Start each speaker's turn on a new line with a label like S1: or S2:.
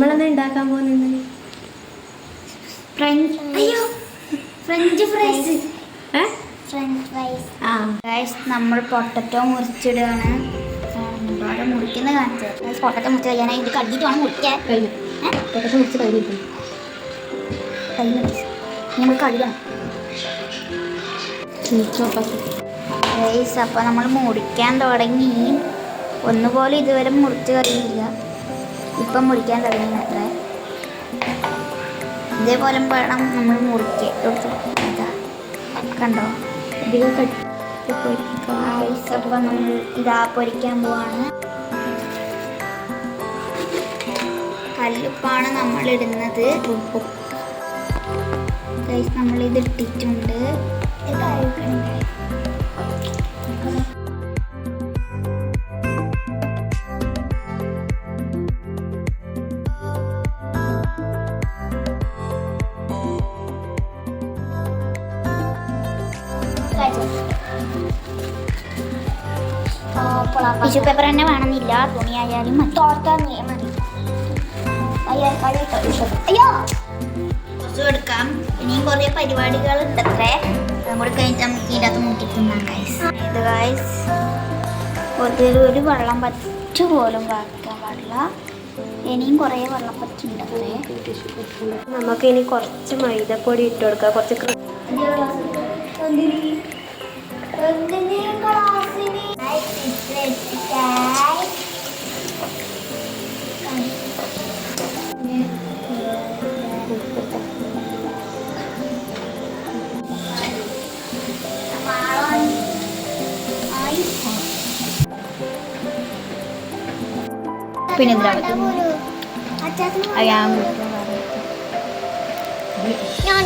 S1: നമ്മളെന്താ ഉണ്ടാക്കാൻ പോകുന്നത്?
S2: French fries. നമ്മൾ പൊട്ടറ്റോ മുറിച്ചിടുകയാണ്. മുറിക്കുന്ന കാണിച്ചത് പൊട്ടറ്റോ മുറിച്ച് കഴിയാനായി ഇത് കണ്ടിട്ട് വേണം മുറിക്കാൻ.
S1: പൊട്ടറ്റോ മുറിച്ച് കഴിഞ്ഞിരിക്കും.
S2: നമ്മൾ കഴുകണം. അപ്പോൾ നമ്മൾ മുറിക്കാൻ തുടങ്ങി. ഒന്നുപോലെ ഇതുവരെ മുറിച്ച് കഴിഞ്ഞില്ല. ഇപ്പം മുറിക്കാൻ തുടങ്ങി അത്ര. ഇതേപോലെ വേണം നമ്മൾ മുറിക്കുക. കണ്ടോ,
S1: അധികം
S2: അപ്പോൾ നമ്മൾ ഇതാ പൊരിക്കാൻ പോവാണ്. കല്ലുപ്പാണ് നമ്മളിടുന്നത്. നമ്മളിത് ഇട്ടിട്ടുണ്ട്. ടിഷ്യൂ പേപ്പർ തന്നെ വേണമെന്നില്ല, തുണി ആയാലും മതി. അയ്യോ, കുറച്ച് എടുക്കാം. ഇനിയും കുറേ പരിപാടികളുണ്ട് അത്രേ. അതും കൂടി കഴിഞ്ഞാൽ നമുക്ക് ഇതിനകത്ത് മുട്ടിത്തുന്നാം ഗൈസ്. ഇത് ഗൈസ് ഒരു വെള്ളം പറ്റ പോലും വാക്കാൻ പാടില്ല. ഇനിയും കുറേ വെള്ളം പറ്റുണ്ട് അത്രേ.
S1: നമുക്ക് ഇനി കുറച്ച് മൈദപ്പൊടി ഇട്ട് കൊടുക്കാം. കുറച്ച്
S2: പിന്നെ ഞാൻ